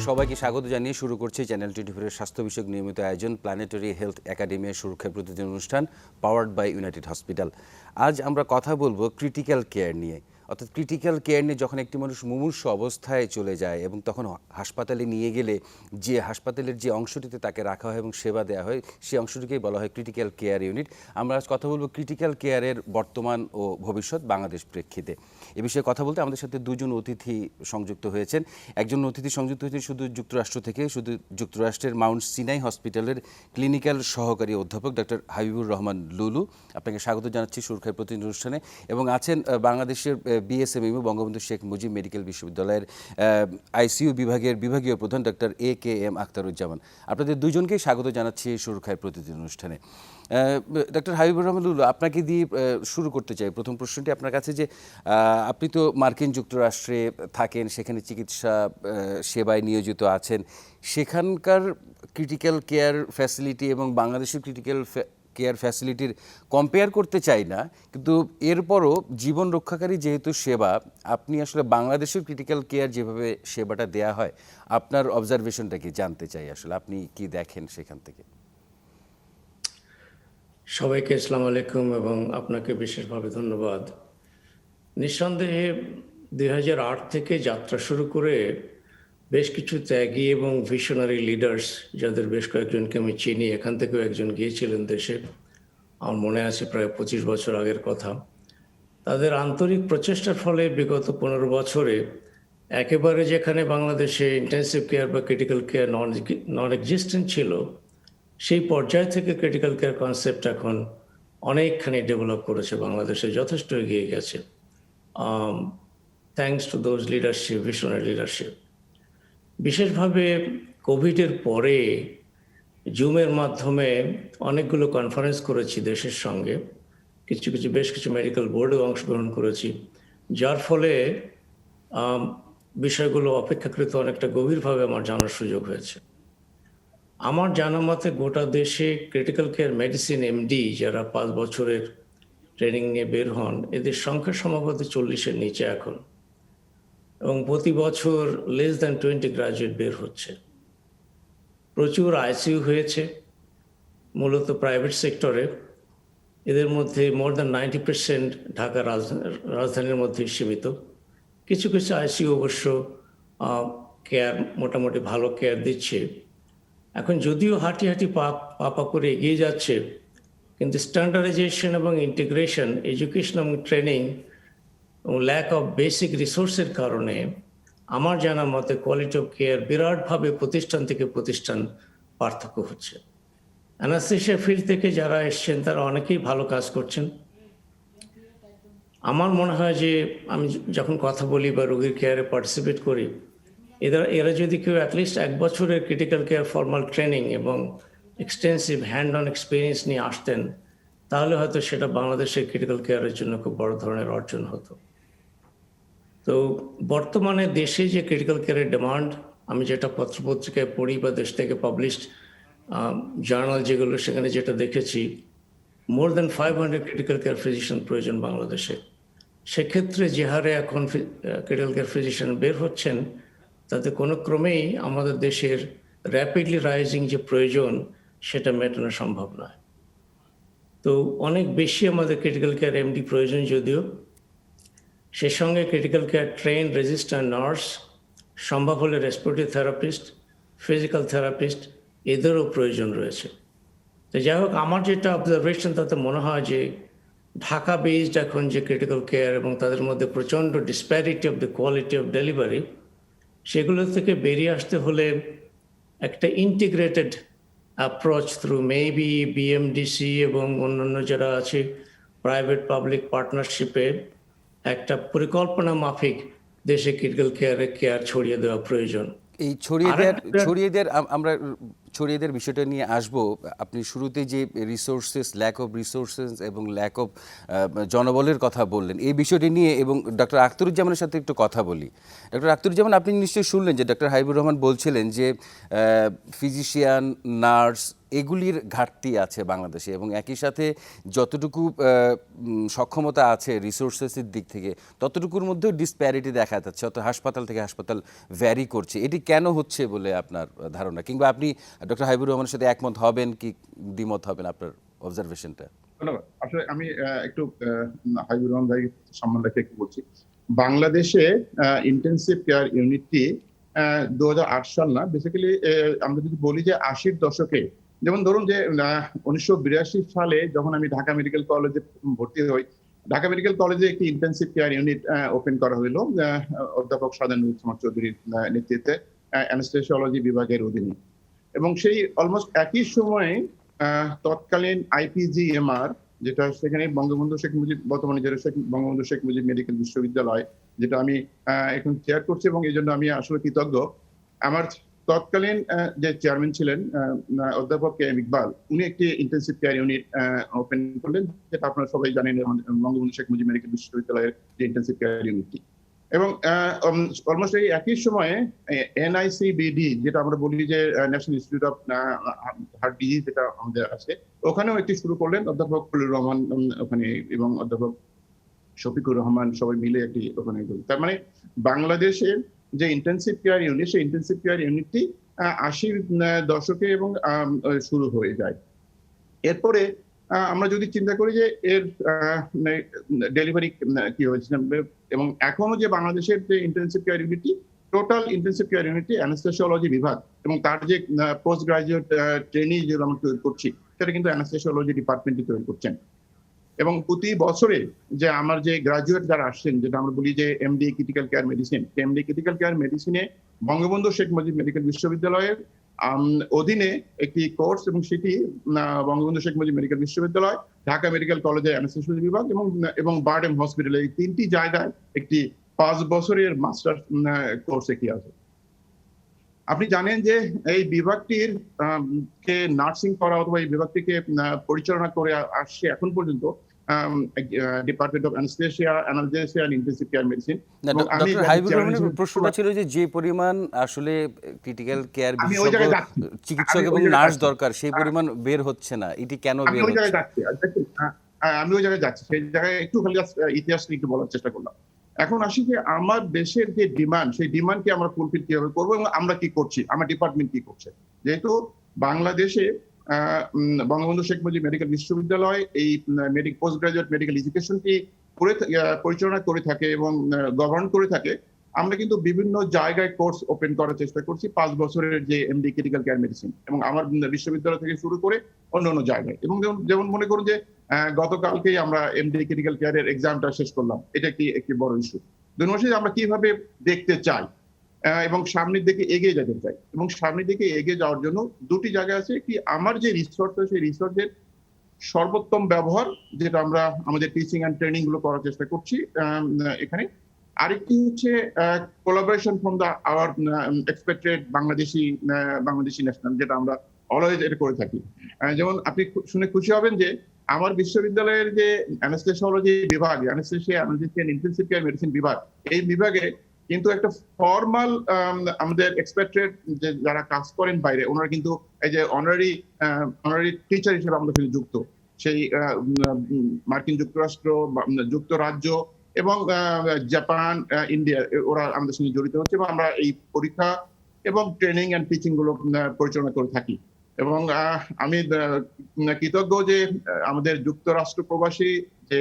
সবাইকে স্বাগত জানিয়ে শুরু করছি চ্যানেল 24 এর স্বাস্থ্য বিষয়ক নিয়মিত আয়োজন প্ল্যানেটারি হেলথ একাডেমির সুরক্ষার প্রতিদিন অনুষ্ঠান পাওয়ার্ড বাই ইউনাইটেড হসপিটাল। আজ আমরা কথা বলবো ক্রিটিক্যাল কেয়ার নিয়ে। অর্থাৎ ক্রিটিক্যাল কেয়ার নিয়ে যখন একটি মানুষ মুমূর্ষু অবস্থায় চলে যায় এবং তখন হাসপাতালে নিয়ে গেলে যে হাসপাতালের যে অংশটিতে তাকে রাখা হয় এবং সেবা দেওয়া হয় সেই অংশটিকেই বলা হয় ক্রিটিক্যাল কেয়ার ইউনিট। আমরা আজ কথা বলবো ক্রিটিক্যাল কেয়ারের বর্তমান ও ভবিষ্যৎ বাংলাদেশ প্রেক্ষিতে। এ বিষয়ে কথা বলতে আমাদের সাথে দুজন অতিথি সংযুক্ত হয়েছেন। একজন অতিথি সংযুক্ত হয়েছেন শুধু যুক্তরাষ্ট্র থেকে, শুধু যুক্তরাষ্ট্রের মাউন্ট সিনাই হসপিটালের ক্লিনিক্যাল সহকারী অধ্যাপক ডক্টর হাবিবুর রহমান লুলু। আপনাকে স্বাগত জানাচ্ছি সুরক্ষার প্রতিনিধি অনুষ্ঠানে। এবং আছেন বাংলাদেশের বিএসএমইউ বঙ্গবন্ধু শেখ মুজিব মেডিকেল বিশ্ববিদ্যালয়ের আইসিইউ বিভাগের বিভাগীয় প্রধান ডক্টর এ.কে.এম. আখতারুজ্জামান। আপনাদের দুজনকেই স্বাগত জানাচ্ছি সুরক্ষার প্রতিনিধি অনুষ্ঠানে। ডক্টর হাবিবুর রহমান লুলু, আপনাকে দিয়ে শুরু করতে চাই। প্রথম প্রশ্নটি আপনার কাছে যে আপনি তো মার্কিন যুক্তরাষ্ট্রে থাকেন, সেখানে চিকিৎসা সেবায় নিয়োজিত আছেন। সেখানকার ক্রিটিক্যাল কেয়ার ফ্যাসিলিটি এবং বাংলাদেশের ক্রিটিক্যাল কেয়ার ফ্যাসিলিটির কম্পেয়ার করতে চাই না, কিন্তু এরপরও জীবন রক্ষাকারী যেহেতু সেবা, আপনি আসলে বাংলাদেশের ক্রিটিক্যাল কেয়ার যেভাবে সেবাটা দেয়া হয়, আপনার অবজারভেশনটা কি জানতে চাই। আসলে আপনি কি দেখেন সেখান থেকে? সবাইকে আসসালামু আলাইকুম এবং আপনাকে বিশেষভাবে ধন্যবাদ। নিঃসন্দেহে 2008 থেকে যাত্রা শুরু করে বেশ কিছু ত্যাগী এবং ভিশনারি লিডার্স, যাদের বেশ কয়েকজনকে আমি চিনি, এখান থেকেও একজন গিয়েছিলেন দেশে, আমার মনে আছে প্রায় 25 বছর আগের কথা। তাদের আন্তরিক প্রচেষ্টার ফলে বিগত 15 বছরে একেবারে যেখানে বাংলাদেশে ইন্টেন্সিভ কেয়ার বা ক্রিটিক্যাল কেয়ার নন এক্সিস্টেন্ট ছিল, সেই পর্যায় থেকে ক্রিটিক্যাল কেয়ার কনসেপ্ট এখন অনেকখানি ডেভেলপ করেছে, বাংলাদেশে যথেষ্ট এগিয়ে গেছে, thanks to those leadership, visionary leadership. বিশেষভাবে কোভিডের পরে জুমের মাধ্যমে অনেকগুলো কনফারেন্স করেছি দেশের সঙ্গে, বেশ কিছু মেডিকেল বোর্ডেও অংশগ্রহণ করেছি, যার ফলে বিষয়গুলো অপেক্ষাকৃত অনেকটা গভীরভাবে আমার জানার সুযোগ হয়েছে। আমার জানা মতে গোটা দেশে ক্রিটিক্যাল কেয়ার মেডিসিন এমডি যারা 5 বছরের ট্রেনিং নিয়ে বের হন, এদের সংখ্যা সম্ভবত 40-এর নিচে এখন, এবং প্রতি বছর লেস দ্যান 20 গ্রাজুয়েট বের হচ্ছে। প্রচুর আইসিইউ হয়েছে, মূলত প্রাইভেট সেক্টরে। এদের মধ্যে মোর দ্যান 90% ঢাকা রাজধানীর মধ্যে সীমিত। কিছু কিছু আইসিইউ অবশ্য কেয়ার মোটামুটি ভালো কেয়ার দিচ্ছে। এখন যদিও হাঁটি পা করে এগিয়ে যাচ্ছে, কিন্তু স্ট্যান্ডার্ডাইজেশন এবং ইন্টিগ্রেশন, এডুকেশন এবং ট্রেনিং এবং ল্যাক অফ বেসিক রিসোর্সের কারণে আমার জানা মতে কোয়ালিটি অফ কেয়ার বিরাটভাবে প্রতিষ্ঠান থেকে প্রতিষ্ঠান পার্থক্য হচ্ছে। অ্যানাস্থেশিয়া ফিল্ড থেকে যারা এসছেন তারা অনেকেই ভালো কাজ করছেন। আমার মনে হয় যে আমি যখন কথা বলি বা রোগীর কেয়ারে পার্টিসিপেট করি, এরা যদি কেউ অ্যাটলিস্ট 1 বছরের ক্রিটিক্যাল কেয়ার ফর্মাল ট্রেনিং এবং এক্সটেন্সিভ হ্যান্ড অন এক্সপিরিয়েন্স নিয়ে আসতেন, তাহলে হয়তো সেটা বাংলাদেশের ক্রিটিক্যাল কেয়ারের জন্য খুব বড় ধরনের অর্জন হতো। তো বর্তমানে দেশে যে ক্রিটিক্যাল কেয়ারের ডিমান্ড, আমি যেটা পত্রপত্রিকায় পড়ি বা দেশ থেকে পাবলিশড জার্নাল যেগুলো, সেখানে যেটা দেখেছি, more than 500 critical care physician প্রয়োজন বাংলাদেশে। সেক্ষেত্রে যে হারে এখন ক্রিটিক্যাল কেয়ার ফিজিশিয়ান বের হচ্ছেন, তাতে কোনো ক্রমেই আমাদের দেশের র্যাপিডলি রাইজিং যে প্রয়োজন, সেটা মেটানো সম্ভব নয়। তো অনেক বেশি আমাদের ক্রিটিক্যাল কেয়ার এমডি প্রয়োজন, যদিও সে সঙ্গে critical care train register nurse, সম্ভব হলে রেসপিরেটরি থেরাপিস্ট, ফিজিক্যাল থেরাপিস্ট, এদেরও প্রয়োজন রয়েছে। তো যাই হোক, আমার যেটা অবজারভেশন, তাতে মনে হয় যে ঢাকা বেসড এখন যে ক্রিটিক্যাল কেয়ার এবং তাদের মধ্যে প্রচণ্ড disparity of the quality of delivery, সেগুলো থেকে বেরিয়ে আসতে হলে একটা integrated approach through maybe BMDC এবং অন্যান্য যারা আছে প্রাইভেট পাবলিক পার্টনারশিপে একটা পরিকল্পনা মাফিক দেশে ক্রিটিক্যাল কেয়ার ছড়িয়ে দেওয়া প্রয়োজন। এই ছড়িয়ে দেওয়ার বিষয়টা নিয়ে আসবো। আপনি শুরুতে যে ল্যাক অফ রিসোর্সেস এবং ল্যাক অফ জনবলের কথা বললেন, এই বিষয়টি নিয়ে এবং ডক্টর আখতারুজ্জামানের সাথে একটু কথা বলি। ডক্টর আখতারুজ্জামান, আপনি নিশ্চয়ই শুনলেন যে ডক্টর হাবিবুর রহমান বলছিলেন যে ফিজিশিয়ান, নার্স এগুলির ঘাটতি আছে বাংলাদেশে, এবং একই সাথে যতটুকু সক্ষমতা আছে রিসোর্সেসের দিক থেকে ততটুকুর মধ্যেও ডিসপ্যারিটি দেখা যাচ্ছে, অর্থাৎ হাসপাতাল থেকে হাসপাতাল ভ্যারি করছে। এটি কেন হচ্ছে বলে আপনার ধারণা, কিংবা আপনি ডক্টর হাবিবুর রহমানের সাথে একমত হবেন কি দ্বিমত হবেন, আপনার অবজারভেশনটা? ধন্যবাদ। আসলে আমি একটু হাবিবুর রহমান ভাই সম্মান রেখে একটু বলছি। বাংলাদেশে ইন্টেন্সিভ কেয়ার ইউনিটটি 2008 সাল না, বেসিক্যালি আমরা যদি বলি যে 80-র দশকে, যেমন ধরুন যে 1982 সালে যখন আমি ঢাকা মেডিকেল কলেজে ভর্তি হই, ঢাকা মেডিকেল কলেজে একটি ইন্টেন্সিভ কেয়ার ইউনিট ওপেন করা হলো অধ্যাপক সাদেনুজ্জামান চৌধুরীর নেতৃত্বে অ্যানেস্থেসিওলজি বিভাগের অধীনে। এবং সেই অলমোস্ট একই সময়ে তৎকালীন IPGMR, যেটা সেখানে বঙ্গবন্ধু শেখ মুজিব, বর্তমানে যেটা বঙ্গবন্ধু শেখ মুজিব মেডিকেল বিশ্ববিদ্যালয়, যেটা আমি এখন চেয়ার করছি, এবং এই জন্য আমি আসলে কৃতজ্ঞ। আমার তৎকালীন যে চেয়ারম্যান ছিলেন অধ্যাপক KM ইকবাল, উনি একটি ইন্টেন্সিভ কেয়ার ইউনিট ওপেন করলেন, যেটা আপনারা সবাই জানেন, বঙ্গবন্ধু শেখ মুজিব মেডিকেল বিশ্ববিদ্যালয়ের যে ইন্টেন্সিভ কেয়ার ইউনিটটি। এবং অলমোস্ট এই একই সময়ে NICBD, যেটা আমরা বলি যে national institute of heart disease, যেটা আমাদের আছে, ওখানেও একটি শুরু করলেন অধ্যাপক ফজলুর রহমান ওখানে, এবং অধ্যাপক শফিকুর রহমান, সবাই মিলে একটি ওখানে। তার মানে বাংলাদেশের যে ইন্টেন্সিভ কেয়ার ইউনিট, সেই ইন্টেন্সিভ কেয়ার ইউনিটটি 80-র দশকে এবং শুরু হয়ে যায়। এরপরে আমরা যদি চিন্তা করি যে এর ডেলিভারি কি হয়েছে, এবং এখনো যে বাংলাদেশের যে ইন্টেন্সিভ কেয়ার ইউনিটটি, টোটাল ইন্টেন্সিভ কেয়ার ইউনিটটি অ্যানেস্থেসিওলজি বিভাগ, এবং তার যে পোস্ট গ্রাজুয়েট ট্রেনিং যেগুলো আমরা তৈরি করছি, সেটা কিন্তু অ্যানেস্থেসিওলজি ডিপার্টমেন্টই তৈরি করছেন। এবং প্রতি বছরে যে আমার যে গ্রাজুয়েট যারা আসছেন, যেটা আমরা বলি যে MD critical care medicine, MD critical care মেডিসিনে বঙ্গবন্ধু শেখ মুজিব মেডিকেল বিশ্ববিদ্যালয়ের অধীনে একটি কোর্স, এবং সেটি বঙ্গবন্ধু শেখ মুজিব মেডিকেল বিশ্ববিদ্যালয়, ঢাকা মেডিকেল কলেজের অ্যানেস্থেসিওলজি বিভাগ এবং বারডেম হসপিটালে, এই 3টি জায়গায় একটি 5 বছরের মাস্টার কোর্স একটি আছে। আপনি জানেন যে এই বিভাগটির কে নার্সিং করা অথবা এই বিভাগটিকে পরিচালনা করে আসছে এখন পর্যন্ত department of anaesthesia, analgesia and intensive care medicine. Doctor Habibur রহমানের প্রশ্নটা ছিল যে পরিমাণ আসলে ক্রিটিক্যাল কেয়ার বিশেষজ্ঞ চিকিৎসক এবং নার্স দরকার, সেই পরিমাণ বের হচ্ছে না, এটি কেন বের হচ্ছে? আমি ওই জায়গায় যাচ্ছি, সেই জায়গায় একটু খালি ইতিহাস একটু বলার চেষ্টা করলাম। এখন আসি যে আমার দেশের যে ডিমান্ড, সেই ডিমান্ডকে আমরা ফুলফিল কিভাবে করবো, এবং আমরা কি করছি, আমার ডিপার্টমেন্ট কি করছে। যেহেতু বাংলাদেশে বঙ্গবন্ধু শেখ মুজিব মেডিকেল বিশ্ববিদ্যালয় এই পোস্ট গ্রাজুয়েট মেডিকেল এডুকেশনটি পরিচালনা করে থাকে এবং গভর্ন করে থাকে, আমরা কিন্তু বিভিন্ন জায়গায় কোর্স ওপেন করার চেষ্টা করছি 5 বছরের যে MD ক্রিটিক্যাল কেয়ার মেডিসিন, এবং আমার বিশ্ববিদ্যালয় থেকে শুরু করে অন্য জায়গায়। এবং যেমন মনে করুন যে গতকালকেই আমরা MD ক্রিটিক্যাল কেয়ারের এক্সামটা শেষ করলাম, এটা একটি বড় ইস্যু। দুই মাসে আমরা কিভাবে দেখতে চাই এবং সামনের দিকে এগিয়ে যেতে চাই, এবং সামনের দিকে এগিয়ে যাওয়ার জন্য দুটি জায়গা আছে। কি আমার যে রিসোর্স, সেই রিসোর্সের সর্বোত্তম ব্যবহার, যেটা আমরা আমাদের টিচিং এন্ড ট্রেনিং গুলো করার চেষ্টা করছি এখানে। আরেকটি হচ্ছে collaboration from the our expected Bangladeshi national, যেটা আমরা অলওয়েজ এটা করে থাকি। যেমন আপনি শুনে খুশি হবেন যে আমার বিশ্ববিদ্যালয়ের যে অ্যানেস্থেসিওলজি বিভাগ, anaesthesia, analgesia and intensive care medicine বিভাগ, এই বিভাগে কিন্তু একটা ফর্মাল আমাদের এক্সপেক্টেড যে যারা কাজ করেন বাইরে, ওনারা কিন্তু এই যে অনারারি টিচার হিসেবে আমাদের সাথে যুক্ত, সেই মার্কিন যুক্তরাষ্ট্র, যুক্তরাজ্য এবং জাপান, ইন্ডিয়া, ওরা আমাদের সঙ্গে জড়িত হচ্ছে, এবং আমরা এই পরীক্ষা এবং ট্রেনিং এন্ড টিচিং গুলো পরিচালনা করে থাকি। এবং আমি কৃতজ্ঞ যে আমাদের যুক্তরাষ্ট্র প্রবাসী যে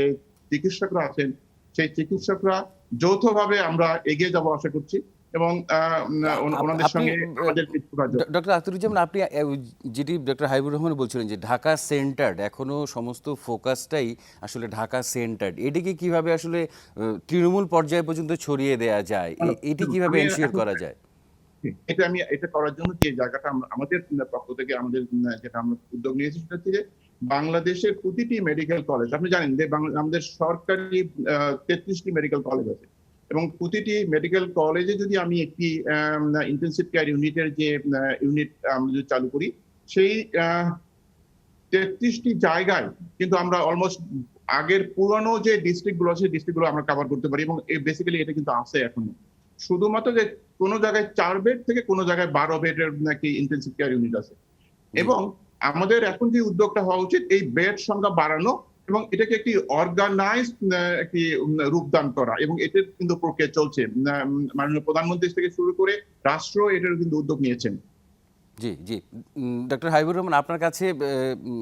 চিকিৎসকরা আছেন, সেই চিকিৎসকরা যৌথভাবে আমরা এগিয়ে যাব আশা করছি, এবং ওনাদের সঙ্গে আমাদের ডক্টর আখতারুজ্জামান, আপনি যেটি ডক্টর হাবিবুর রহমান বলছিলেন যে ঢাকা সেন্টার্ড, এখনো সমস্ত ফোকাসটাই আসলে ঢাকা সেন্টার্ড, এটিকে কিভাবে আসলে তৃণমূল পর্যায়ে পর্যন্ত ছড়িয়ে দেওয়া যায়, এটি কিভাবে এনশিওর করা যায়? এটা করার জন্য যে জায়গাটা আমাদের পক্ষ থেকে আমাদের যেটা আমরা উদ্যোগ নিয়েছি, সেটা হচ্ছে যে বাংলাদেশের প্রতিটি মেডিকেল কলেজ, আপনি জানেন যে আমাদের সরকারি 33টি মেডিকেল কলেজ আছে, এবং প্রতিটি মেডিকেল কলেজে যদি আমি একটি ইন্টেন্সিভ কেয়ার ইউনিটের যে ইউনিট আমরা যদি চালু করি, সেই 33টি জায়গায় কিন্তু আমরা অলমোস্ট আগের পুরানো যে ডিস্ট্রিক্ট গুলো আছে, ডিস্ট্রিক্ট গুলো আমরা কভার করতে পারি। এবং বেসিক্যালি এটা কিন্তু আছে এখনো, শুধুমাত্র যে কোনো জায়গায় 4 বেড থেকে কোনো জায়গায় 12 বেডের নাকি ইন্টেন্সিভ কেয়ার ইউনিট আছে। এবং আমাদের এখন যে উদ্যোগটা হওয়া উচিত এই বেড সংখ্যা বাড়ানো এবং এটাকে একটি অর্গানাইজড একটি রূপদান করা, এবং এটার কিন্তু প্রক্রিয়া চলছে। মাননীয় প্রধানমন্ত্রী থেকে শুরু করে রাষ্ট্র এটার কিন্তু উদ্যোগ নিয়েছেন। জি জি, ডক্টর হাবিবুর রহমান, আপনার কাছে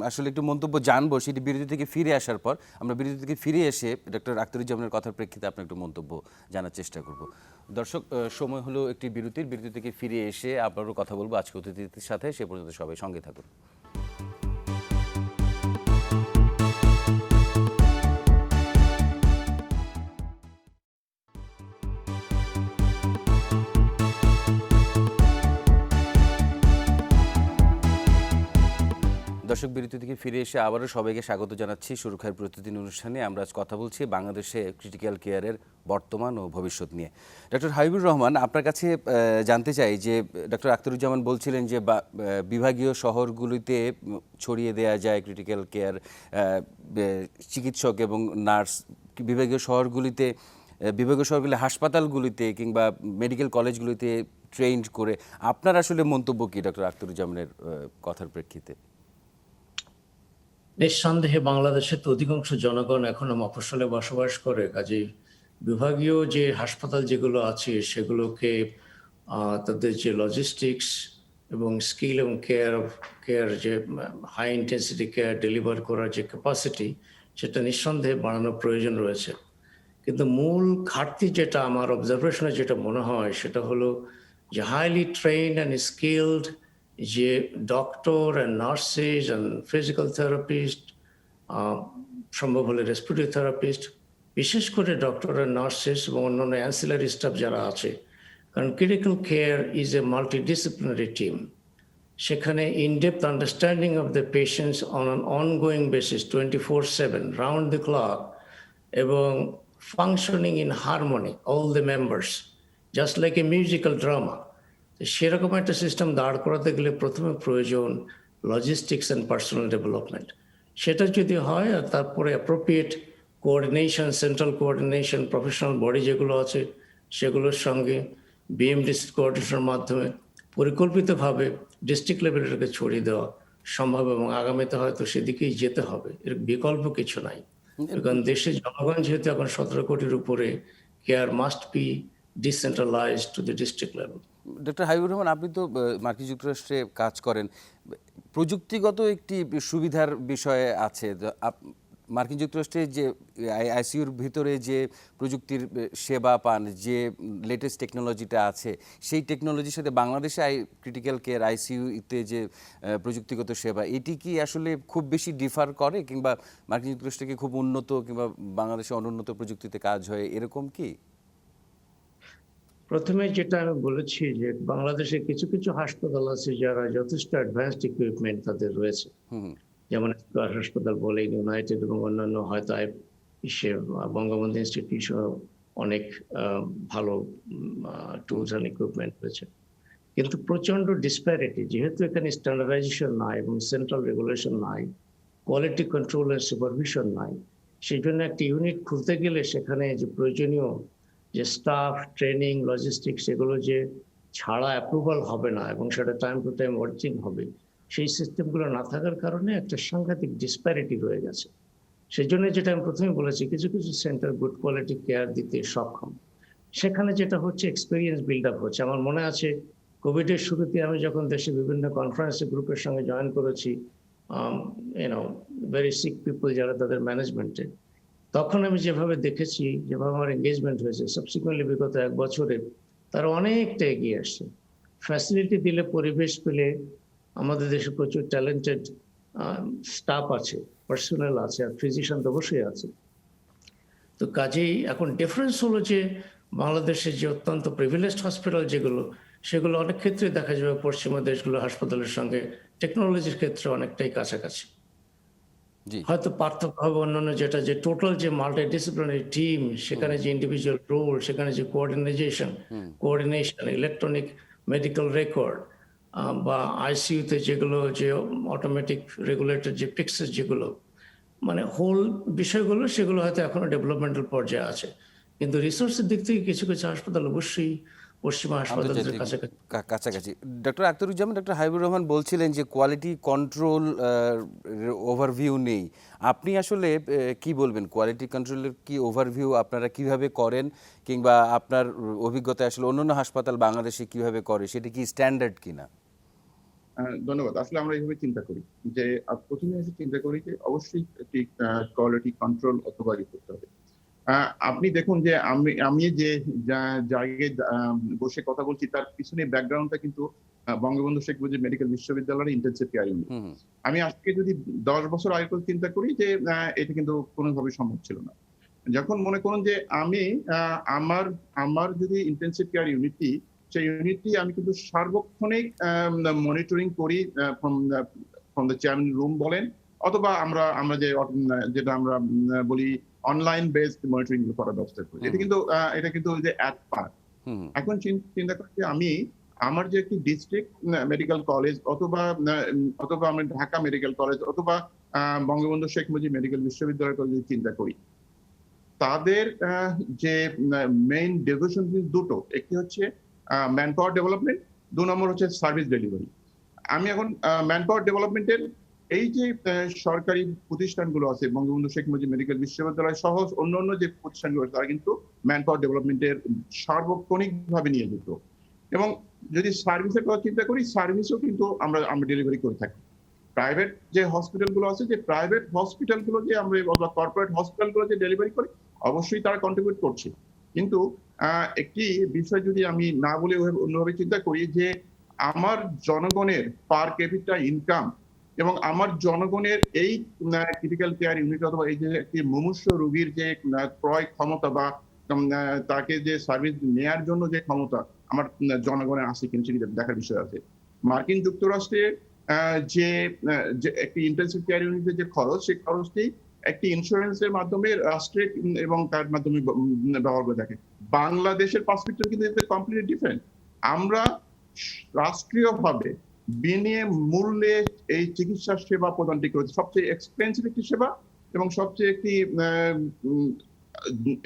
আসলে একটু মন্তব্য জানবো, সেটি বিরতি থেকে ফিরে আসার পর। আমরা বিরতি থেকে ফিরে এসে ডক্টর আখতারুজ্জামানের কথার প্রেক্ষিতে আপনার একটু মন্তব্য জানার চেষ্টা করব। দর্শক, সময় হলো একটি বিরতি থেকে ফিরে এসে আবারও কথা বলবো আজকে অতিথিদের সাথে। সে পর্যন্ত সবাই সঙ্গে থাকুন। দর্শক, বিরতি থেকে ফিরে এসে আবারও সবাইকে স্বাগত জানাচ্ছি সুরক্ষার প্রতিদিন অনুষ্ঠানে। আমরা আজ কথা বলছি বাংলাদেশে ক্রিটিক্যাল কেয়ারের বর্তমান ও ভবিষ্যৎ নিয়ে। ডক্টর হাবিবুর রহমান, আপনার কাছে জানতে চাই যে ডক্টর আখতারুজ্জামান বলছিলেন যে বিভাগীয় শহরগুলিতে ছড়িয়ে দেয়া যায় ক্রিটিক্যাল কেয়ার চিকিৎসক এবং নার্স। বিভাগীয় শহরগুলি হাসপাতালগুলিতে কিংবা মেডিকেল কলেজগুলিতে ট্রেন্ড করে। আপনার আসলে মন্তব্য কি ডক্টর আখতারুজ্জামানের কথার প্রেক্ষিতে? নিঃসন্দেহে বাংলাদেশের তো অধিকাংশ জনগণ এখনো মফস্বলে বসবাস করে, কাজেই বিভাগীয় যে হাসপাতাল যেগুলো আছে সেগুলোকে তাদের যে লজিস্টিক্স এবং স্কিল এবং কেয়ার যে হাই ইন্টেন্সিটি কেয়ার ডেলিভার করার যে ক্যাপাসিটি, সেটা নিঃসন্দেহে বাড়ানোর প্রয়োজন রয়েছে। কিন্তু মূল ঘাটতি যেটা আমার অবজারভেশনে যেটা মনে হয় সেটা হলো যে হাইলি ট্রেইনড অ্যান্ড স্কিলড যে doctor and nurses and physical therapist, সম্ভব হলে রেসপিরেটরি থেরাপিস্ট, বিশেষ করে ডক্টর অ্যান্ড নার্সেস এবং অন্যান্য অ্যান্সিলারি স্টাফ যারা আছে, কারণ critical care is a multidisciplinary team. সেখানে in depth understanding of the patients on an ongoing basis 24/7 round the clock, এবং functioning in harmony all the members just like a musical drama. সেরকম একটা system দাঁড় করাতে গেলে প্রথমে প্রয়োজন লজিস্টিক্স অ্যান্ড পার্সোনাল ডেভেলপমেন্ট। সেটা যদি হয় আর তারপরে appropriate coordination, central coordination, professional body যেগুলো আছে সেগুলোর সঙ্গে বিএমডিসি কোঅর্ডিনেশনের মাধ্যমে পরিকল্পিতভাবে ডিস্ট্রিক্ট লেভেলটাকে ছড়িয়ে দেওয়া সম্ভব, এবং আগামীতে হয়তো সেদিকেই যেতে হবে, এর বিকল্প কিছু নাই। কারণ দেশের জনগণ যেহেতু এখন 17 কোটির উপরে, care must be decentralised to the district level. Doctor Habibur Rahman, আপনি তো মার্কিন যুক্তরাষ্ট্রে কাজ করেন। প্রযুক্তিগত একটি সুবিধার বিষয়ে আছে। মার্কিন যুক্তরাষ্ট্রে যে আইসিইউর ভিতরে যে প্রযুক্তির সেবা পান, যে লেটেস্ট টেকনোলজিটা আছে, সেই টেকনোলজির সাথে বাংলাদেশে ক্রিটিক্যাল কেয়ার আইসিইউতে যে প্রযুক্তিগত সেবা, এটি কি আসলে খুব বেশি ডিফার করে, কিংবা মার্কিন যুক্তরাষ্ট্রে কি খুব উন্নত কিংবা বাংলাদেশে অনুন্নত প্রযুক্তিতে কাজ হয়, এরকম কি? প্রথমে যেটা আমি বলেছি যে বাংলাদেশে কিছু কিছু হাসপাতাল আছে যারা যথেষ্ট অ্যাডভান্সড ইকুইপমেন্ট তাদের রয়েছে, যেমন হাসপাতাল বলে ইউনাইটেড এবং অন্যান্য হয়তো বঙ্গবন্ধু ইনস্টিটিউট সহ অনেক ভালো টুলস অ্যান্ড ইকুইপমেন্ট রয়েছে। কিন্তু প্রচন্ড ডিসপ্যারিটি, যেহেতু এখানে স্ট্যান্ডার্ডাইজেশন নাই এবং সেন্ট্রাল রেগুলেশন নাই, কোয়ালিটি কন্ট্রোল এর সুপারভিশন নাই, সেই জন্য একটা ইউনিট খুলতে গেলে সেখানে যে প্রয়োজনীয় যে স্টাফ, ট্রেনিং, লজিস্টিক্স, এগুলো যে ছাড়া অ্যাপ্রুভাল হবে না এবং সেটা টাইম টু টাইম ওয়ার্কিং হবে, সেই সিস্টেমগুলো না থাকার কারণে একটা সাংঘাতিক ডিসপ্যারিটি রয়ে গেছে। সেই জন্য যেটা আমি প্রথমে বলেছি, কিছু কিছু সেন্টার গুড কোয়ালিটি কেয়ার দিতে সক্ষম। সেখানে যেটা হচ্ছে এক্সপিরিয়েন্স বিল্ড আপ হচ্ছে। আমার মনে আছে কোভিডের শুরুতে আমি যখন দেশে বিভিন্ন কনফারেন্সে গ্রুপের সঙ্গে জয়েন করেছি, ভেরি সিক পিপল যারা তাদের ম্যানেজমেন্টে, তখন আমি যেভাবে দেখেছি, যেভাবে আমার এঙ্গেজমেন্ট হয়েছে, সাবসিকুয়েন্টলি বিগত 1 বছরে তারা অনেকটা এগিয়ে আসছে। ফ্যাসিলিটি দিলে, পরিবেশ পেলে, আমাদের দেশে প্রচুর ট্যালেন্টেড স্টাফ আছে, পার্সোনাল আছে, আর ফিজিশিয়ান তো অবশ্যই আছে। তো কাজেই এখন ডিফারেন্স হলো যে বাংলাদেশের যে অত্যন্ত প্রিভিলেজড হসপিটাল যেগুলো, সেগুলো অনেক ক্ষেত্রে দেখা যাবে পশ্চিমা দেশগুলো হাসপাতালের সঙ্গে টেকনোলজির ক্ষেত্রে অনেকটাই কাছাকাছি। হয়তো পার্থক্য হবে অন্যান্য যেটা যে টোটাল যে মাল্টিডিসিপ্লিনারি টিম, সেখানে যে ইন্ডিভিজুয়াল রোল, সেখানে যে কোঅর্ডিনেশন, ইলেকট্রনিক মেডিকেল রেকর্ড, বা আইসিইউতে যেগুলো যে অটোমেটিক রেগুলেটর যে পিক্সেস যেগুলো, মানে হোল বিষয়গুলো, সেগুলো হয়তো এখনো ডেভেলপমেন্টাল পর্যায়ে আছে। কিন্তু রিসোর্সের দিক থেকে কিছু কিছু হাসপাতাল অবশ্যই পশ্চিমা হাসপাতালের আন্তর্জাতিক কাছাকাছি। কাছাকাছি। ডক্টর আখতারুজ্জামান, ডক্টর হাবিবুর রহমান বলছিলেন যে কোয়ালিটি কন্ট্রোল ওভারভিউ নেই। আপনি আসলে কি বলবেন, কোয়ালিটি কন্ট্রোলের কি ওভারভিউ আপনারা কিভাবে করেন, কিংবা আপনার অভিজ্ঞতায় আসলে অন্যান্য হাসপাতাল বাংলাদেশে কিভাবে করে, সেটা কি স্ট্যান্ডার্ড কিনা? ধন্যবাদ। আসলে আমরা এইভাবে চিন্তা করি যে প্রথমে এসে চিন্তা করি যে অবশ্যই একটি কোয়ালিটি কন্ট্রোল অথবা ই করতে হবে। আপনি দেখুন যে আমি যে জায়গায় বসে কথা বলছি তার পিছনে ব্যাকগ্রাউন্ডটা কিন্তু বঙ্গবন্ধু শেখ মুজিব মেডিকেল বিশ্ববিদ্যালয়ের ইন্টেনসিভ কেয়ার ইউনিট। আমি আজকে যদি 10 বছর আগে করে চিন্তা করি যে এটা কিন্তু কোনোভাবে সম্ভব ছিল না। যখন মনে করুন যে আমি আমার আমার যদি ইন্টেনসিভ কেয়ার ইউনিটটি, সেই ইউনিটটি আমি কিন্তু সার্বক্ষণিক মনিটরিং করি ফ্রম দ্য চেয়ারম্যান রুম বলেন, অথবা আমরা যেটা আমরা বলি অনলাইন বেসড মনিটরিং করার ব্যবস্থা করি। এটা কিন্তু ওই যে অ্যাট পার্ট। এখন চিন্তা করি যে আমি আমার যে একটি ডিস্ট্রিক্ট মেডিকেল কলেজ অথবা আমি ঢাকা মেডিকেল কলেজ অথবা বঙ্গবন্ধু শেখ মুজিব মেডিকেল বিশ্ববিদ্যালয়ের কথা যদি চিন্তা করি, তাদের যে মেইন ডিভিশন দুটো, একটি হচ্ছে ম্যান পাওয়ার ডেভেলপমেন্ট, 2 নম্বর হচ্ছে সার্ভিস ডেলিভারি। আমি এখন ম্যান পাওয়ার ডেভেলপমেন্টের এই যে সরকারি প্রতিষ্ঠানগুলো আছে, বঙ্গবন্ধু শেখ মুজিব মেডিকেল বিশ্ববিদ্যালয় সহ অন্যান্য যে প্রতিষ্ঠানগুলো আছে, তারা কিন্তু ম্যান পাওয়ার ডেভেলপমেন্টের সার্বক্ষণিকভাবে নিয়োজিত। এবং যদি সার্ভিসের কথা চিন্তা করি, সার্ভিসও কিন্তু আমরা ডেলিভারি করে থাকি। প্রাইভেট যে হসপিটালগুলো আছে, যে প্রাইভেট হসপিটালগুলো যে আমরা অথবা কর্পোরেট হসপিটালগুলো যে ডেলিভারি করি, অবশ্যই তারা কন্ট্রিবিউট করছে। কিন্তু একটি বিষয় যদি আমি না বলে অন্যভাবে চিন্তা করি, যে আমার জনগণের পার ক্যাপিটা ইনকাম এবং আমার জনগণের এই ক্রিটিক্যাল কেয়ার ইউনিট অথবা এই যে একটি মুমূর্ষু রোগীর যে ক্রয় ক্ষমতা বা তাকে যে সার্ভিস নেয়ার জন্য যে ক্ষমতা আমার জনগণের আছে কিনা সেটি দেখার বিষয় আছে। মার্কিন যুক্তরাষ্ট্রে যে একটি ইন্টেনসিভ কেয়ার ইউনিটের যে খরচ, সেই খরচটি একটি ইন্স্যুরেন্সের মাধ্যমে রাষ্ট্রে এবং তার মাধ্যমে ব্যবহার করে থাকে। বাংলাদেশের পার্সপেক্টিভ কিন্তু এতে কমপ্লিটলি ডিফারেন্ট। আমরা রাষ্ট্রীয়ভাবে বিনামূল্যে এই চিকিৎসা সেবা প্রদানটি করেছি, সবচেয়ে এক্সপেন্সিভ একটি সেবা এবং সবচেয়ে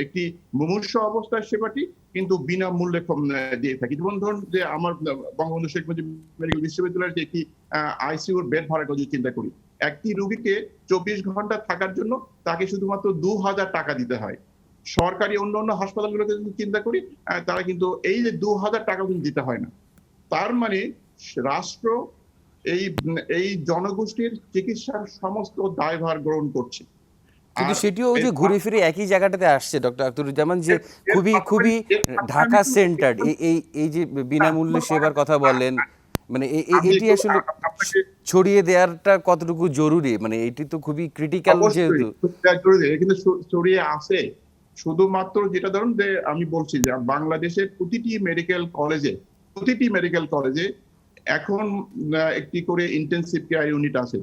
একটি মুমূর্ষু অবস্থার সেবাটি কিন্তু বিনামূল্যে দিয়ে থাকি। যেমন ধরুন যে আমার বঙ্গবন্ধু শেখ মুজিব মেডিকেল বিশ্ববিদ্যালয়ের যে একটি আইসিইউর বেড ভাড়া যদি চিন্তা করি, একটি রোগীকে 24 ঘন্টা থাকার জন্য তাকে শুধুমাত্র 2000 টাকা দিতে হয়। সরকারি অন্যান্য হাসপাতালগুলোকে যদি চিন্তা করি, তারা কিন্তু এই যে 2000 টাকা কিন্তু দিতে হয় না। তার মানে রাষ্ট্র এই জনগোষ্ঠীর চিকিৎসার সমস্ত দায়ভার গ্রহণ করছে। কিন্তু সেটিও ওই যে ঘুরে ফিরে একই জায়গাটাতে আসছে ডক্টর আখতারুজ্জামান, যে খুবই ঢাকা সেন্টার্ড এই যে বিনামূল্যে সেবার কথা বলেন, মানে এটি আসলে ছড়িয়ে দেওয়াটা কতটুকু জরুরি, মানে এটি তো খুবই ক্রিটিক্যাল। যেহেতু কিন্তু ছড়িয়ে আসে, শুধুমাত্র যেটা ধরুন যে আমি বলছি যে বাংলাদেশের প্রতিটি মেডিকেল কলেজে এখন একটি করে ইন্টেনসিভ কেয়ার ইউনিট আছে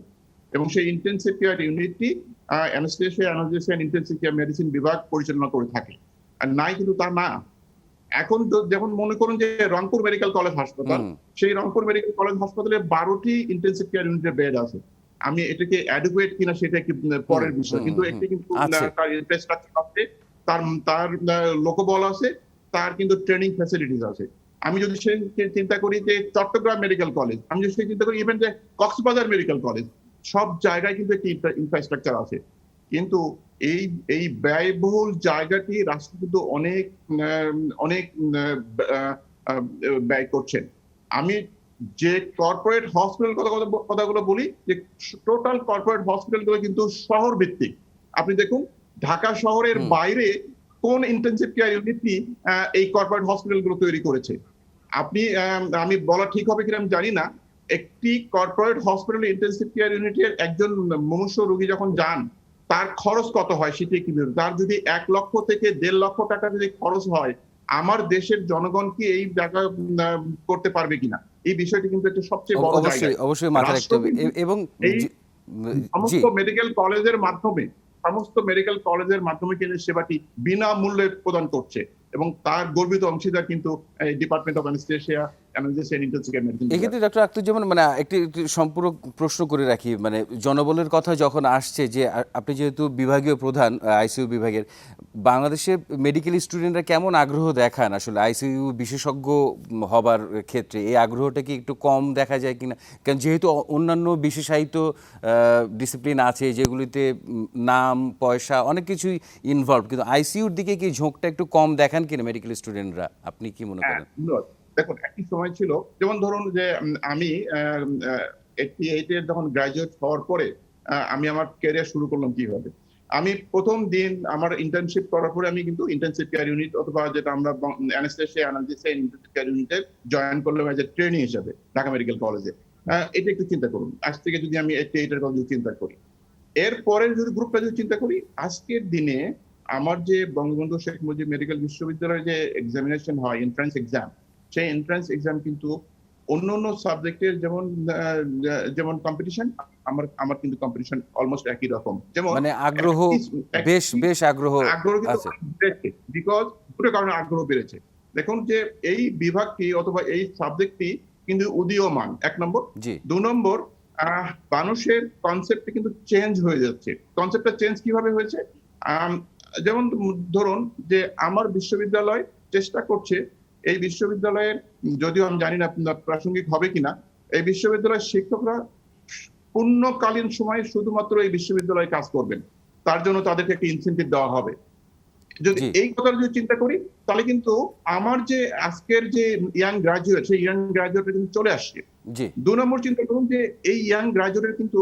এবং সেই ইন্টেনসিভ কেয়ার ইউনিটটি অ্যানেস্থেসিয়া, ইন্টেনসিভ কেয়ার মেডিসিন বিভাগ পরিচালনা করে থাকে। আর নাই কিন্তু তা না। এখন যেমন মনে করুন যে রংপুর মেডিকেল কলেজ হাসপাতাল, সেই রংপুর মেডিকেল কলেজ হাসপাতালে 12টি ইন্টেনসিভ কেয়ার ইউনিটের বেড আছে। আমি এটাকে অ্যাডুকুয়েট কিনা সেটা একটি পরের বিষয়, কিন্তু একটি কিন্তু তার ইনফ্রাস্ট্রাকচার আছে, তার লোকবল আছে, তার কিন্তু ট্রেনিং ফ্যাসিলিটিস আছে। আমি যদি চিন্তা করি যে চট্টগ্রাম মেডিকেল কলেজ, আমি যদি চিন্তা করি ইভেন যে কক্সবাজার মেডিকেল কলেজ, সব জায়গায় কিন্তু একটি ইনফ্রাস্ট্রাকচার আছে। কিন্তু এই ব্যয়বহুল জায়গাটি রাষ্ট্র কিন্তু অনেক ব্যয় করছেন। আমি যে কর্পোরেট হসপিটাল কথাগুলো বলি, যে টোটাল কর্পোরেট হসপিটালগুলো কিন্তু শহর ভিত্তিক। আপনি দেখুন ঢাকা শহরের বাইরে কোন ইন্টেনসিভ কেয়ার ইউনিটটি এই কর্পোরেট হসপিটালগুলো তৈরি করেছে। আমি বলা ঠিক হবে কিনা আমি জানি না, একটি কর্পোরেট হসপিটাল ইন্টেনসিভ কেয়ার ইউনিটের একজন মুমূর্ষু রোগী যখন যান, তার খরচ কত হয় সেটি কি, তার যদি 1 লক্ষ থেকে 1.5 লক্ষ টাকা যদি খরচ হয়, আমার দেশের জনগণ কি এই জায়গা করতে পারবে কিনা, এই বিষয়টি কিন্তু একটা সবচেয়ে বড় জায়গা। অবশ্যই মাথায় রাখতে হবে। এবং সমস্ত মেডিকেল কলেজের মাধ্যমে কিন্তু সেবাটি বিনামূল্যে প্রদান করছে এবং তার গর্বিত অংশীদার কিন্তু department of anaesthesia analysis and intensive care medicine. এক্ষেত্রে ডক্টর আখতারুজ্জামান মানে একটি সম্পূরক প্রশ্ন করে রাখি, মানে জনবলের কথা যখন আসছে, যে আপনি যেহেতু বিভাগীয় প্রধান আইসিইউ বিভাগের, বাংলাদেশে মেডিকেল স্টুডেন্টরা কেমন আগ্রহ দেখান আসলে আইসিইউ বিশেষজ্ঞ হবার ক্ষেত্রে? এই আগ্রহটা কি একটু কম দেখা যায় কিনা? কারণ যেহেতু অন্যান্য বিশেষায়িত ডিসিপ্লিন আছে যেগুলিতে নাম পয়সা অনেক কিছুই ইনভলভ, কিন্তু আইসিইউর দিকে কি ঝোঁকটা একটু কম দেখান কিনা মেডিকেল স্টুডেন্টরা? আপনি কি মনে হ্যাঁ, করেন? ধন্যবাদ। দেখুন, একটি সময় ছিল, যেমন ধরুন যে আমি 88 এর যখন গ্রাজুয়েট হওয়ার পরে আমি আমার ক্যারিয়ার শুরু করলাম কিভাবে। আমি প্রথম দিন আমার ইন্টার্নশিপ করার পরে আমি কিন্তু ইন্টেনসিভ কেয়ার ইউনিট অথবা যেটা আমরা অ্যানেস্থেসিয়া অ্যানালজেসিয়া ইন্টেনসিভ কেয়ার ইউনিটে জয়েন করলাম এজ এ ট্রেনিং হিসেবে ঢাকা মেডিকেল কলেজে। এটা একটু চিন্তা করুন, আজ থেকে যদি আমি 88 এর কথা চিন্তা করি, এরপরে যদি গ্রুপটা যদি চিন্তা করি, আজকের দিনে আমার যে বঙ্গবন্ধু শেখ মুজিব মেডিকেল বিশ্ববিদ্যালয়ের যে এক্সামিনেশন হয় এন্ট্রান্স এক্সাম, সেই এন্ট্রান্স এক্সাম কিন্তু অন্য অন্য সাবজেক্টের যেমন কম্পিটিশন, আমার কিন্তু কম্পিটিশন অলমোস্ট একই রকম। যেমন মানে আগ্রহ, বেশ আগ্রহ কিন্তু আছে। বেড়েছে, বিকজ দুটো কারণে আগ্রহ বেড়েছে। দেখুন যে এই বিভাগটি অথবা এই সাবজেক্টটি কিন্তু উদীয়মান, এক নম্বর। জি। 2 নম্বর, মানুষের কনসেপ্ট কিন্তু চেঞ্জ হয়ে যাচ্ছে। কনসেপ্টটা চেঞ্জ কিভাবে হয়েছে? যেমন ধরুন যে আমার বিশ্ববিদ্যালয় চেষ্টা করছে, এই বিশ্ববিদ্যালয়ের, যদিও আমি জানি না প্রাসঙ্গিক হবে কিনা, এই বিশ্ববিদ্যালয়ের শিক্ষকরা পূর্ণকালীন সময়ে শুধুমাত্র এই বিশ্ববিদ্যালয়ে কাজ করবেন, তার জন্য তাদেরকে একটা ইনসেন্টিভ দেওয়া হবে। যদি এই কথা যদি চিন্তা করি, তাহলে কিন্তু আমার যে আজকের যে ইয়াং গ্রাজুয়েট, সেই ইয়াং গ্রাজুয়েট কিন্তু চলে আসছে। 2 নম্বর চিন্তা করুন যে এই ইয়াং গ্রাজুয়েটের কিন্তু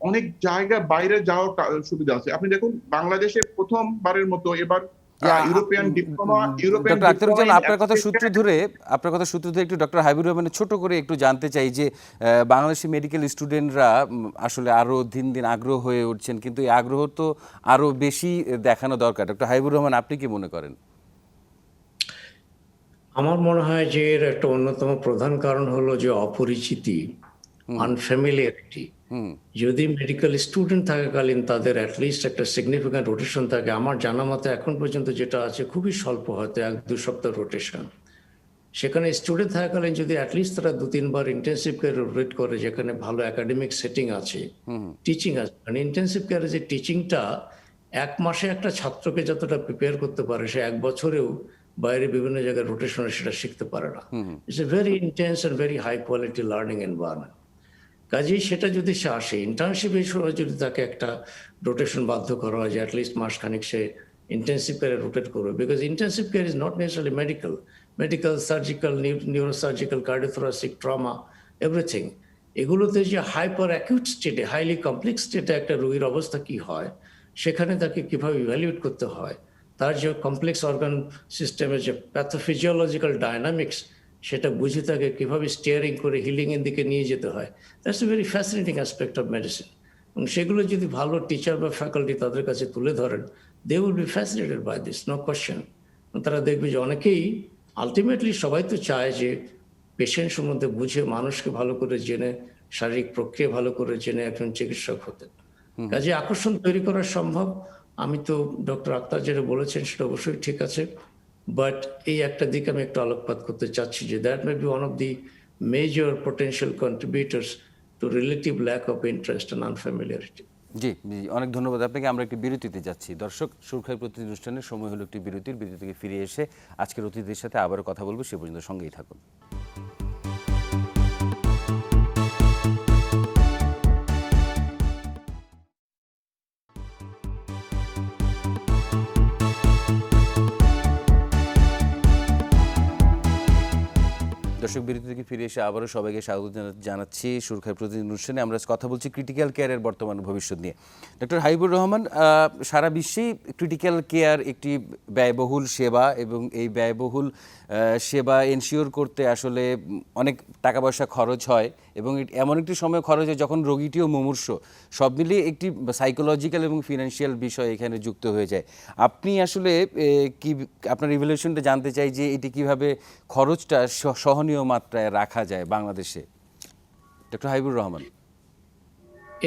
অনেক জায়গা বাইরে যাওয়ার সুবিধা আছে। আপনি দেখুন, বাংলাদেশে প্রথমবারের মতো এবার ইউরোপিয়ান ডিপ্লোমা, ডক্টর আখতারুজ্জামান, আপনার কথা সূত্র ধরে একটু ডক্টর হাবিবুর রহমানের ছোট করে একটু জানতে চাই যে বাংলাদেশি মেডিকেল স্টুডেন্টরা আসলে আরো দিন দিন আগ্রহ হয়ে উঠছেন, কিন্তু এই আগ্রহ তো আরো বেশি দেখানো দরকার। ডক্টর হাবিবুর রহমান, আপনি কি মনে করেন? আমার মনে হয় যে এর একটা অন্যতম প্রধান কারণ হলো যে অপরিচিতি, আনফ্যামিলিয়ারিটি। যদি মেডিকেল স্টুডেন্ট থাকাকালীন তাদের অ্যাটলিস্ট একটা সিগনিফিক্যান্ট রোটেশন থাকে, আমার জানা মতে এখন পর্যন্ত যেটা আছে খুবই স্বল্প, হয়তো 1-2 সপ্তাহ রোটেশন। সেখানে স্টুডেন্ট থাকাকালীন যদি অ্যাটলিস্ট তারা 2-3 বার ইন্টেনসিভ কেয়ার রোটেট করে, যেখানে ভালো একাডেমিক সেটিং আছে, টিচিং আছে। মানে ইন্টেনসিভ কেয়ারে যে টিচিংটা 1 মাসে একটা ছাত্রকে যতটা প্রিপেয়ার করতে পারে, সে 1 বছরেও বাইরে বিভিন্ন জায়গায় রোটেশনে সেটা শিখতে পারে না। It's a very intense and very high quality learning environment. কাজেই সেটা যদি সে আসে, ইন্টার্নশিপের সময় যদি তাকে একটা রোটেশন বাধ্য করা হয় যে অ্যাটলিস্ট মাসখানিক সে ইন্টেনসিভ কেয়ারে রোটেট করবে, because intensive care is not necessary medical, surgical, neurosurgical, cardiothoracic, trauma, everything. এগুলোতে যে হাইপার অ্যাকিউট স্টেটে, হাইলি কমপ্লেক্স স্টেটে একটা রোগীর অবস্থা কি হয়, সেখানে তাকে কিভাবে ইভ্যালুয়েট করতে হয়, তার যে কমপ্লেক্স অর্গান সিস্টেমের যে প্যাথোফিজিওলজিক্যাল ডায়নামিক্স, সেটা বুঝে তাকে কিভাবে স্টিয়ারিং করে হিলিংয়ের দিকে নিয়ে যেতে হয়, that's a very fascinating aspect of medicine. এবং সেগুলো যদি ভালো টিচার বা ফ্যাকাল্টি তাদের কাছে তুলে ধরেন, they will be fascinated by this, no question. তারা দেখবে যে অনেকেই, আলটিমেটলি সবাই তো চায় যে পেশেন্ট সম্বন্ধে বুঝে, মানুষকে ভালো করে জেনে, শারীরিক প্রক্রিয়া ভালো করে জেনে একজন চিকিৎসক হতে। কাজে আকর্ষণ তৈরি করা সম্ভব। আমি তো ডক্টর আক্তার যেটা বলেছেন সেটা অবশ্যই ঠিক আছে, বাট এই একটা দিক আমি একটু আলোকপাত করতে চাচ্ছি যে that may be one of the major potential contributors to relative lack of interest and unfamiliarity. জি, অনেক ধন্যবাদ আপনাকে। আমরা একটি বিরতিতে যাচ্ছি। দর্শক, সুরক্ষার প্রতিটি অনুষ্ঠানের সময় হলো একটি বিরতির। বিরতি থেকে ফিরে এসে আজকের অতিথিদের সাথে আবারও কথা বলবো। সে পর্যন্ত সঙ্গেই থাকুন। দর্শক, বিরতি থেকে ফিরে এসে আবারও সবাইকে স্বাগত জানাচ্ছি সুরক্ষার প্রতিদিন অনুষ্ঠানে। আমরা কথা বলছি ক্রিটিক্যাল কেয়ারের বর্তমান ভবিষ্যৎ নিয়ে। ডক্টর হাবিবুর রহমান, সারা বিশ্বেই ক্রিটিক্যাল কেয়ার একটি ব্যয়বহুল সেবা, এবং এই ব্যয়বহুল সেবা এনশিওর করতে আসলে অনেক টাকা পয়সা খরচ হয়, এবং এমন একটি সময় খরচ হয় যখন রোগীটিও মুমূর্ষ। সব মিলিয়ে একটি সাইকোলজিক্যাল এবং ফিনান্সিয়াল বিষয় এখানে যুক্ত হয়ে যায়। আপনি আসলে কি, আপনার ইভ্যালুয়েশনটা জানতে চাই যে এটি কিভাবে খরচটা সহনীয় মাত্রায় রাখা যায় বাংলাদেশে। ডক্টর হাবিবুর রহমান।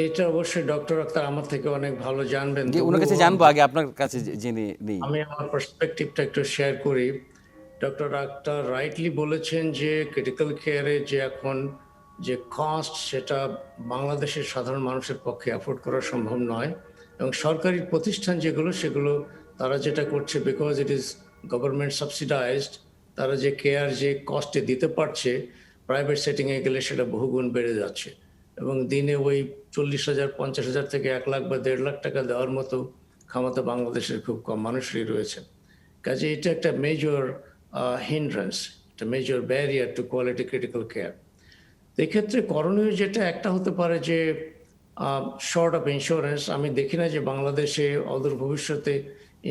এটা অবশ্যই ডক্টর আক্তার আমার থেকে অনেক ভালো জানবেন। ওনার কাছে জানবো, আগে আপনার কাছে জেনে নেই। আমি আমার পার্সপেক্টিভটা একটু শেয়ার করি। ডক্টর আক্তার রাইটলি বলেছেন যে ক্রিটিক্যাল কেয়ারে যে এখন যে কস্ট সেটা বাংলাদেশের সাধারণ মানুষের পক্ষে অ্যাফোর্ড করা সম্ভব নয়, এবং সরকারি প্রতিষ্ঠান যেগুলো সেগুলো তারা যেটা করছে because it is government subsidised, তারা যে কেয়ার যে কস্টে দিতে পারছে প্রাইভেট সেটিংয়ে গেলে সেটা বহুগুণ বেড়ে যাচ্ছে, এবং দিনে ওই 40,000 50,000 থেকে 1 লাখ বা 1.5 লাখ টাকা দেওয়ার মতো ক্ষমতা বাংলাদেশের খুব কম মানুষেরই রয়েছে। কাজে এটা একটা মেজর হিন্ড্রেন্স, একটা major barrier two quality critical care. এক্ষেত্রে করণীয় যেটা একটা হতে পারে যে শর্ট অফ ইন্স্যুরেন্স, আমি দেখি না যে বাংলাদেশে অদূর ভবিষ্যতে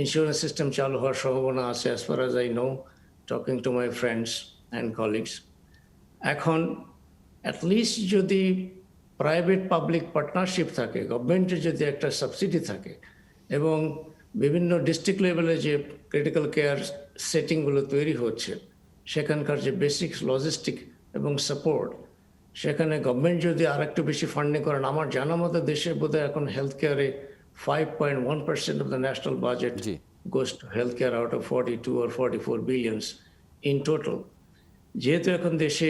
ইন্স্যুরেন্স সিস্টেম চালু হওয়ার সম্ভাবনা আছে, as far as I know, talking to my friends and colleagues. এখন অ্যাটলিস্ট যদি প্রাইভেট পাবলিক পার্টনারশিপ থাকে, গভর্নমেন্টের যদি একটা সাবসিডি থাকে, এবং বিভিন্ন ডিস্ট্রিক্ট লেভেলে যে ক্রিটিক্যাল কেয়ার সেটিংগুলো তৈরি হচ্ছে সেখানকার যে বেসিক লজিস্টিক এবং সাপোর্ট, সেখানে গভর্নমেন্ট যদি আর একটু বেশি ফান্ডিং করেন, আমার জানা মতো দেশে বোধহয় এখন হেলথ কেয়ারে 5.1% of the national budget G. Goes to health care out of 42 or 44 billions in total. যেহেতু এখন দেশে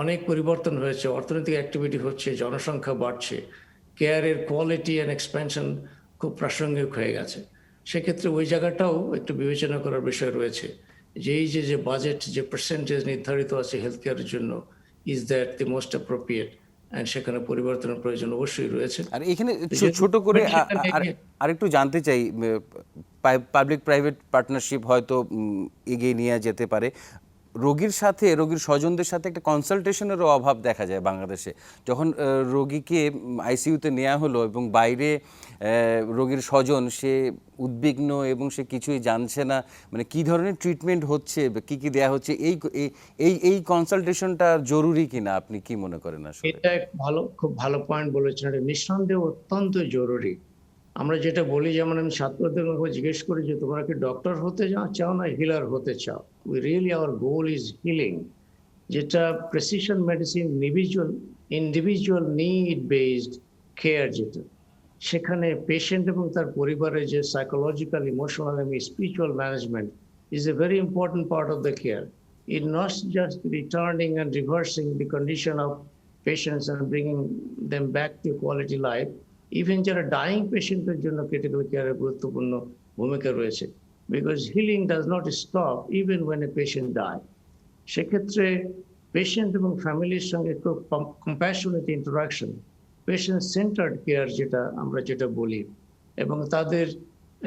অনেক পরিবর্তন হয়েছে, অর্থনৈতিক অ্যাক্টিভিটি হচ্ছে, জনসংখ্যা বাড়ছে, কেয়ারের কোয়ালিটি অ্যান্ড এক্সপেনশন খুব প্রাসঙ্গিক হয়ে গেছে, সেক্ষেত্রে ওই জায়গাটাও একটু বিবেচনা করার বিষয় রয়েছে যে এই যে বাজেট যে পার্সেন্টেজ নির্ধারিত আছে হেলথ কেয়ারের জন্য, is that the most appropriate, and সেখানে পরিবর্তনের প্রয়োজন অবশ্যই রয়েছে। আর এখানে যেহেতু ছোট করে সেখানে আরেকটু জানতে চাই, পাবলিক প্রাইভেট পার্টনারশিপ হয়তো এগিয়ে নিয়ে যেতে পারে। রোগীর সাথে, রোগীর স্বজনদের সাথে একটা কনসালটেশনেরও অভাব দেখা যায় বাংলাদেশে। যখন রোগীকে আইসিইউতে নেওয়া হলো এবং বাইরে রোগীর স্বজন, সে উদ্বিগ্ন এবং সে কিছুই জানছে না, মানে কী ধরনের ট্রিটমেন্ট হচ্ছে, কী কী দেওয়া হচ্ছে, এই কনসালটেশনটা জরুরি কিনা আপনি কি মনে করেন আসলে? এটা এক খুব ভালো পয়েন্ট বলেছেন, এটা নিঃসন্দেহে অত্যন্ত জরুরি। আমরা যেটা বলি, যেমন আমি ছাত্রদের জিজ্ঞেস করি যে তোমরা কি ডক্টর হতে চাও না হিলার হতে চাও? We really our goal is healing, যেটা precision medicine, individual need based care, যেটা সেখানে পেশেন্ট এবং তার পরিবারের যে সাইকোলজিক্যাল, ইমোশনাল এবং spiritual management is a very important part of the care. It not just returning and reversing the condition of patients and bringing them back to quality life, even যারা dying পেশেন্টের জন্য critical কেয়ারের গুরুত্বপূর্ণ ভূমিকা রয়েছে, because healing does not stop even when a patient die. সেক্ষেত্রে patient এবং ফ্যামিলির সঙ্গে খুব compassionate interaction, patient centred care যেটা বলি, এবং তাদের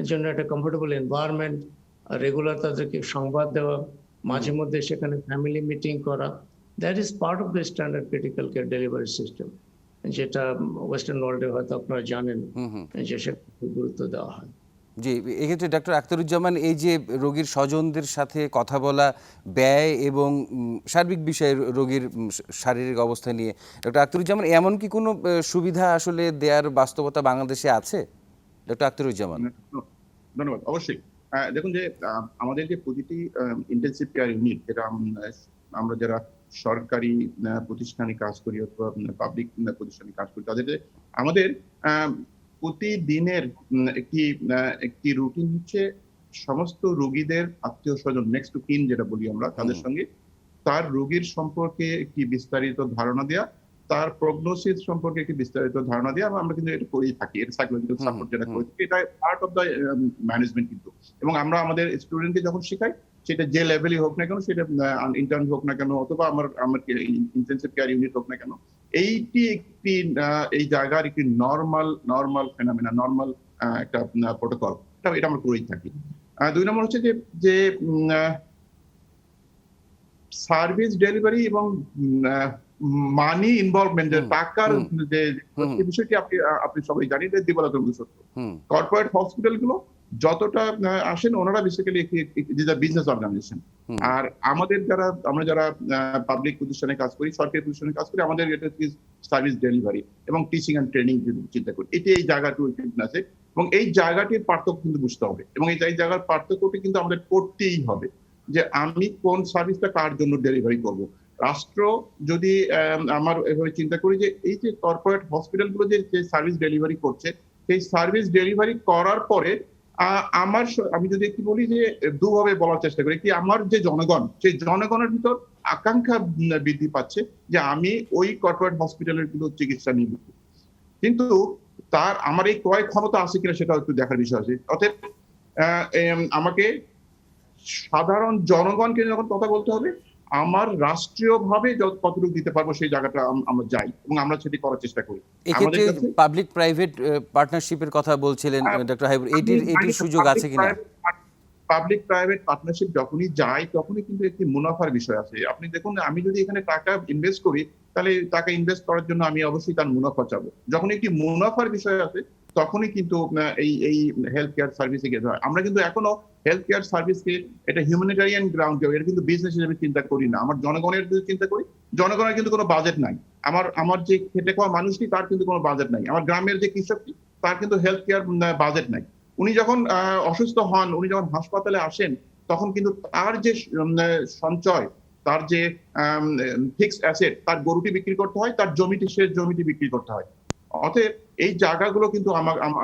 জন্য একটা কমফোর্টেবল এনভায়রনমেন্ট, রেগুলার তাদেরকে সংবাদ দেওয়া, মাঝে মধ্যে সেখানে ফ্যামিলি মিটিং করা, that is part of the standard critical care delivery system, যেটা ওয়েস্টার্ন ওয়ার্ল্ডে হয়তো আপনারা জানেন যে সেটা গুরুত্ব দেওয়া হয়। জি, এক্ষেত্রে ডক্টর আখতারুজ্জামান, এই যে রোগীর স্বজনদের সাথে কথা বলা, ব্যয় এবং সার্বিক বিষয়ে রোগীর শারীরিক অবস্থা নিয়ে, ডক্টর আখতারুজ্জামান, এমন কি কোনো সুবিধা আসলে দেওয়ার বাস্তবতা বাংলাদেশে আছে? ডক্টর আখতারুজ্জামান। ধন্যবাদ। অবশ্যই দেখুন যে আমাদের যে প্রতিটি ইন্টেনসিভ কেয়ার ইউনিট, যেটা আমরা যারা সরকারি প্রতিষ্ঠানে কাজ করি অথবা পাবলিক প্রতিষ্ঠানে কাজ করি, তাদের আমাদের প্রতিদিনের একটি রুটিন হচ্ছে সমস্ত রোগীদের আত্মীয় স্বজন, নেক্সট টু কিন যেটা বলি আমরা, তাদের সঙ্গে তার রোগীর সম্পর্কে একটি বিস্তারিত ধারণা দেওয়া, তার প্রগনোসিস সম্পর্কে একটি বিস্তারিত ধারণা দেওয়া। আমরা কিন্তু এটা করেই থাকি, এটা সাইকোলজিক্যাল সাপোর্ট যেটা করে থাকি, এটা পার্ট অফ দ্য ম্যানেজমেন্ট কিন্তু। এবং আমরা আমাদের স্টুডেন্টকে যখন শেখাই, সেটা যে লেভেলই হোক না কেন, সেটা ইন্টার্ন হোক না কেন অথবা আমার ইন্টেনসিভ কেয়ার ইউনিট হোক না কেন, এই জায়গার একটি নর্মাল ফেনোমেনা, নর্মাল একটা প্রোটোকল, এটা আমরা করেই থাকি। 2 নম্বর হচ্ছে যে সার্ভিস ডেলিভারি এবং মানি ইনভলভমেন্ট, টাকার যে বিষয়টি আপনি সবাই জানেন, দিবালোচন সত্য। কর্পোরেট হসপিটাল গুলো যতটা আসেন, ওনারা বেসিক্যালি বিজনেস অর্গানাইজেশন। আর আমরা যারা পাবলিক প্রতিষ্ঠানে কাজ করি, সরকারি প্রতিষ্ঠানে কাজ করি, আমাদের এটা সার্ভিস ডেলিভারি এবং টিচিং অ্যান্ড ট্রেনিং চিন্তা করি, এটি এই জায়গাটি আছে। এবং এই জায়গাটির পার্থক্য কিন্তু বুঝতে হবে, এবং এই জায়গার পার্থক্যটি কিন্তু আমাদের করতেই হবে, যে আমি কোন সার্ভিসটা কার জন্য ডেলিভারি করব। রাষ্ট্র যদি আমার এভাবে চিন্তা করি যে এই যে কর্পোরেট হসপিটালগুলো যে সার্ভিস ডেলিভারি করছে, সেই সার্ভিস ডেলিভারি করার পরে আমি যদি একটু বলি যে দুভাবে বলার চেষ্টা করি, একটি আমার যে জনগণ, সেই জনগণের ভিতর আকাঙ্ক্ষা বৃদ্ধি পাচ্ছে যে আমি ওই কর্পোরেট হসপিটালের গুলো চিকিৎসা নিব, কিন্তু তার আমার এই ক্রয় ক্ষমতা আছে কিনা সেটা একটু দেখার বিষয় আছে। অতএব আমাকে সাধারণ জনগণকে যখন কথা বলতে হবে, আমার রাষ্ট্রীয়ভাবে কতটুকু দিতে পারবো সেই জায়গাটা আমরা যাই এবং আমরা সেটি করার চেষ্টা করি। আমাদের এক্ষেত্রে কাছে পাবলিক প্রাইভেট পার্টনারশিপের কথা বলছিলেন ডক্টর হাবিবুর, এটির সুযোগ আছে কিনা? পাবলিক প্রাইভেট পার্টনারশিপ যখনই যায় তখনই কিন্তু একটি মুনাফার বিষয় আছে। আপনি দেখুন, আমি যদি এখানে টাকা ইনভেস্ট করি, তাহলে টাকা ইনভেস্ট করার জন্য আমি অবশ্যই তার মুনাফা চাবো। যখন একটি মুনাফার বিষয় আছে তখনই কিন্তু এই হেলথ কেয়ার সার্ভিসে গেতে হয়। আমরা কিন্তু এখনো হেলথ কেয়ার সার্ভিসকে এটা হিউম্যানিটারিয়ান গ্রাউন্ড, এটা কিন্তু বিজনেস হিসেবে চিন্তা করি না। আমার জনগণের যদি চিন্তা করি, জনগণের কিন্তু কোনো বাজেট নাই। আমার যে খেটে খাওয়া মানুষটি, তার কিন্তু কোনো বাজেট নাই। আমার গ্রামের যে কৃষকটি, তার কিন্তু হেলথ কেয়ার বাজেট নাই। উনি যখন অসুস্থ হন, উনি যখন হাসপাতালে আসেন, তখন কিন্তু তার যে সঞ্চয়, তার যে ফিক্সড অ্যাসেট, তার গরুটি বিক্রি করতে হয়, তার জমিটি বিক্রি করতে হয়। অতএব এই জায়গাগুলো কিন্তু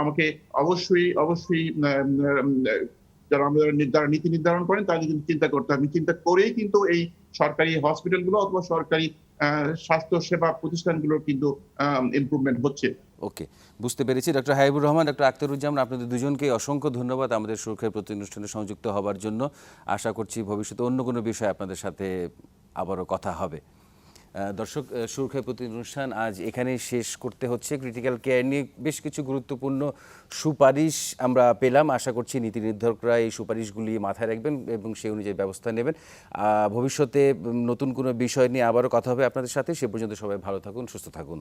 আমাকে অবশ্যই যারা নীতি নির্ধারণ করেন তাদের কিন্তু চিন্তা করতে হবে। চিন্তা করেই কিন্তু এই সরকারি হসপিটালগুলো অথবা সরকারি স্বাস্থ্য সেবা প্রতিষ্ঠানগুলোর কিন্তু ইমপ্রুভমেন্ট হচ্ছে। ওকে, বুঝতে পেরেছি। ডক্টর হাবিবুর রহমান, ডক্টর আখতারুজ্জামান, আপনাদের দুজনকে অসংখ্য ধন্যবাদ আমাদের সুরক্ষার প্রতি অনুষ্ঠানে সংযুক্ত হবার জন্য। আশা করছি ভবিষ্যতে অন্য কোনো বিষয়ে আপনাদের সাথে আবারও কথা হবে। দর্শক, সুরক্ষার প্রতি অনুষ্ঠান আজ এখানেই শেষ করতে হচ্ছে। ক্রিটিক্যাল কেয়ার নিয়ে বেশ কিছু গুরুত্বপূর্ণ সুপারিশ আমরা পেলাম। আশা করছি নীতি নির্ধারকরা এই সুপারিশগুলি মাথায় রাখবেন এবং সেই অনুযায়ী ব্যবস্থা নেবেন। ভবিষ্যতে নতুন কোনো বিষয় নিয়ে আবারও কথা হবে আপনাদের সাথে। সে পর্যন্ত সবাই ভালো থাকুন, সুস্থ থাকুন।